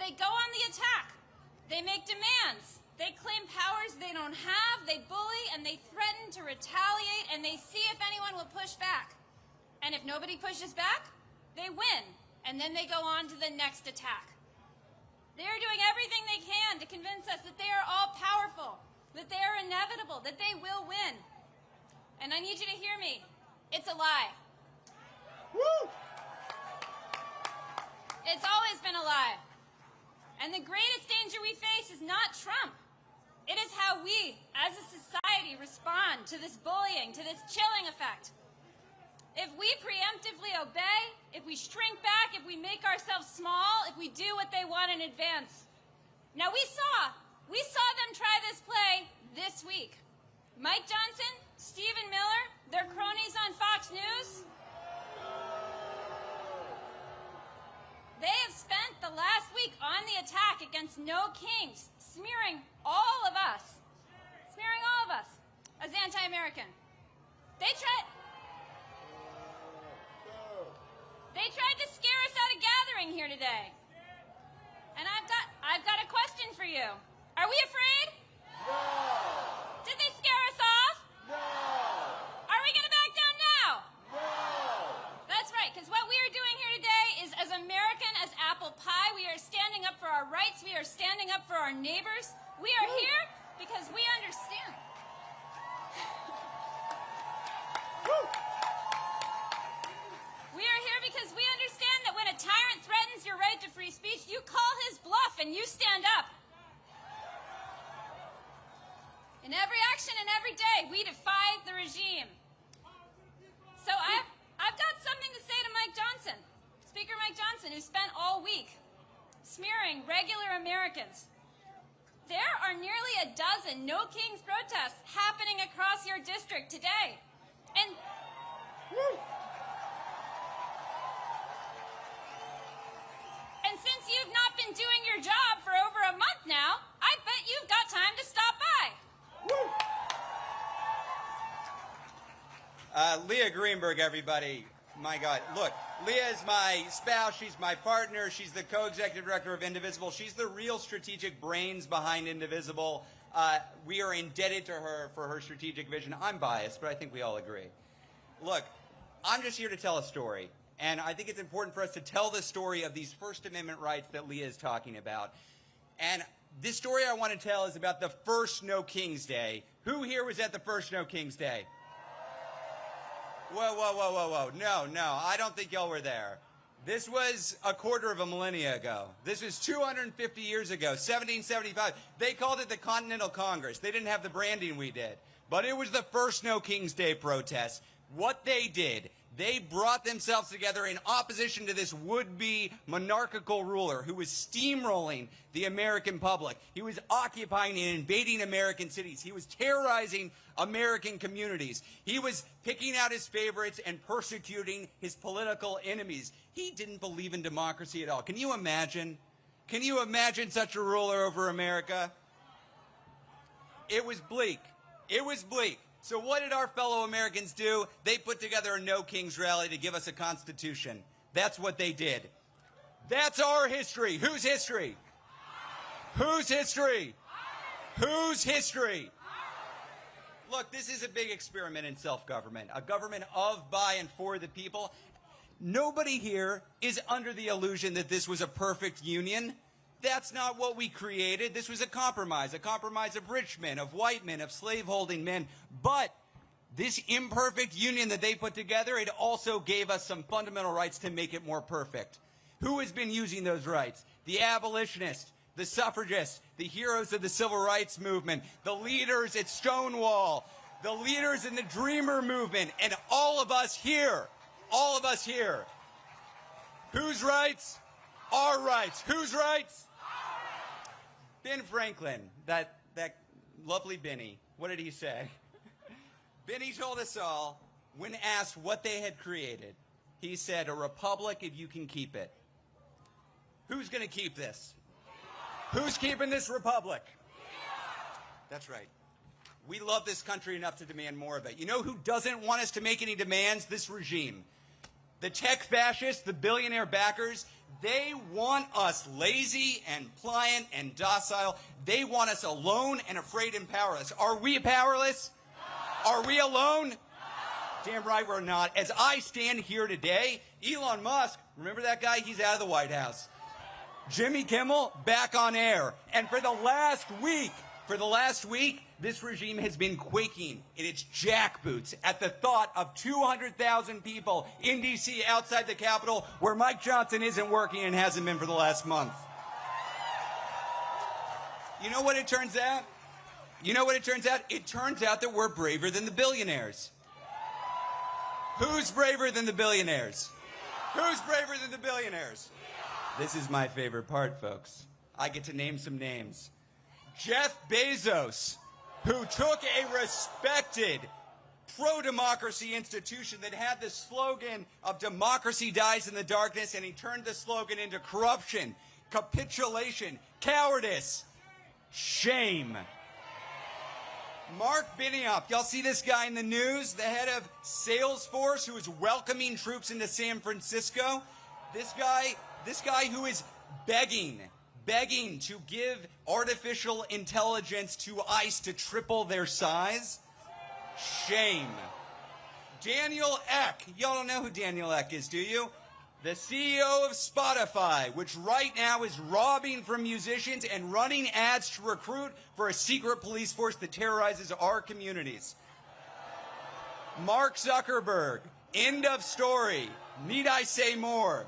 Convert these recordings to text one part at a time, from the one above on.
they go on the attack. They make demands. They claim powers they don't have. They bully and they threaten to retaliate, and they see if anyone will push back. And if nobody pushes back, they win. And then they go on to the next attack. They are doing everything they can to convince us that they are all powerful, that they are inevitable, that they will win. And I need you to hear me. It's a lie. Woo! It's always been a lie. And the greatest danger we face is not Trump. It is how we, as a society, respond to this bullying, to this chilling effect. If we preemptively obey, if we shrink back, if we make ourselves small, if we do what they want in advance. Now we saw them try this play this week. Mike Johnson, Stephen Miller, their cronies on Fox News. They have spent the last week on the attack against No Kings, smearing all of us as anti-American. They tried to scare us out of gathering here today. And I've got a question for you. Are we afraid? No! Did they scare us off? No! Are we going to back down now? No! That's right, because what we are doing here today is as American as apple pie. We are standing up for our rights. We are standing up for our neighbors. We are here because we understand. We are here because we understand that when a tyrant threatens your right to free speech, you call his bluff and you stand up. In every action and every day, we defy the regime. So I've got something to say to Mike Johnson, Speaker Mike Johnson, who spent all week smearing regular Americans. There are nearly a dozen No Kings protests happening across your district today. And since you've not been doing your job for over a month now, I bet you've got time to stop by. Leah Greenberg, everybody. My God. Look, Leah is my spouse. She's my partner. She's the co-executive director of Indivisible. She's the real strategic brains behind Indivisible. We are indebted to her for her strategic vision. I'm biased, but I think we all agree. Look, I'm just here to tell a story. And I think it's important for us to tell the story of these First Amendment rights that Leah is talking about. And this story I want to tell is about the first No Kings Day. Who here was at the first No Kings Day? Whoa, whoa, whoa, whoa, whoa. No, I don't think y'all were there. This was a quarter of a millennia ago. This was 250 years ago, 1775. They called it the Continental Congress. They didn't have the branding we did. But it was the first No Kings Day protest. What they did, they brought themselves together in opposition to this would-be monarchical ruler who was steamrolling the American public. He was occupying and invading American cities. He was terrorizing American communities. He was picking out his favorites and persecuting his political enemies. He didn't believe in democracy at all. Can you imagine? Can you imagine such a ruler over America? It was bleak. It was bleak. So what did our fellow Americans do? They put together a No Kings rally to give us a constitution. That's what they did. That's our history. Whose history? Whose history? Whose history? Look, this is a big experiment in self-government, a government of, by, and for the people. Nobody here is under the illusion that this was a perfect union. That's not what we created. This was a compromise of rich men, of white men, of slaveholding men. But this imperfect union that they put together, it also gave us some fundamental rights to make it more perfect. Who has been using those rights? The abolitionists, the suffragists, the heroes of the civil rights movement, the leaders at Stonewall, the leaders in the Dreamer movement, and all of us here. All of us here. Whose rights? Our rights. Whose rights? Ben Franklin, that lovely Benny, what did he say? Benny told us all, when asked what they had created, he said, a republic if you can keep it. Who's going to keep this? Who's keeping this republic? That's right. We love this country enough to demand more of it. You know who doesn't want us to make any demands? This regime. The tech fascists, the billionaire backers, They want us lazy and pliant and docile. They want us alone and afraid and powerless. Are we powerless? No. Are we alone? No. Damn right we're not. As I stand here today, Elon Musk, remember that guy? He's out of the White House. Jimmy Kimmel, back on air. And for the last week, this regime has been quaking in its jackboots at the thought of 200,000 people in D.C. outside the Capitol where Mike Johnson isn't working and hasn't been for the last month. You know what it turns out? It turns out that we're braver than the billionaires. Who's braver than the billionaires? Who's braver than the billionaires? This is my favorite part, folks. I get to name some names. Jeff Bezos, who took a respected pro-democracy institution that had the slogan of democracy dies in the darkness, and he turned the slogan into corruption, capitulation, cowardice, shame. Mark Benioff, y'all see this guy in the news, the head of Salesforce, who is welcoming troops into San Francisco? This guy who is begging to give artificial intelligence to ICE to triple their size? Shame. Daniel Ek. Y'all don't know who Daniel Ek is, do you? The CEO of Spotify, which right now is robbing from musicians and running ads to recruit for a secret police force that terrorizes our communities. Mark Zuckerberg. End of story. Need I say more?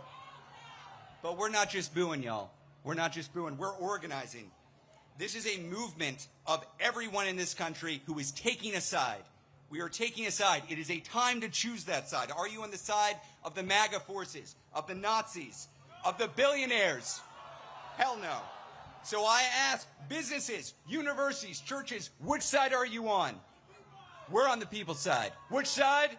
But we're not just booing, y'all. We're not just booing. We're organizing. This is a movement of everyone in this country who is taking a side. We are taking a side. It is a time to choose that side. Are you on the side of the MAGA forces, of the Nazis, of the billionaires? Hell no. So I ask businesses, universities, churches, which side are you on? We're on the people's side. Which side?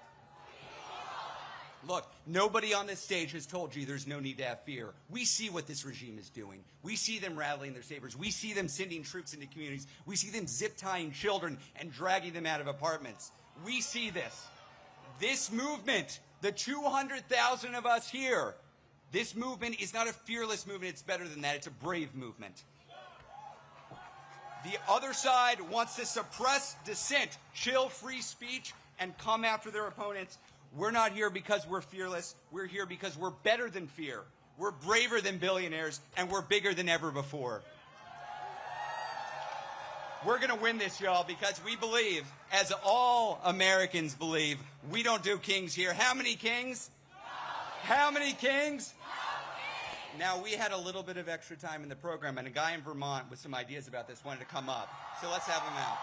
Look, nobody on this stage has told you there's no need to have fear. We see what this regime is doing. We see them rattling their sabers. We see them sending troops into communities. We see them zip-tying children and dragging them out of apartments. We see this. This movement, the 200,000 of us here, this movement is not a fearless movement. It's better than that. It's a brave movement. The other side wants to suppress dissent, chill free speech, and come after their opponents. We're not here because we're fearless. We're here because we're better than fear. We're braver than billionaires, and we're bigger than ever before. We're going to win this, y'all, because we believe, as all Americans believe, we don't do kings here. How many kings? How many kings? Now, we had a little bit of extra time in the program, and a guy in Vermont with some ideas about this wanted to come up. So let's have him out.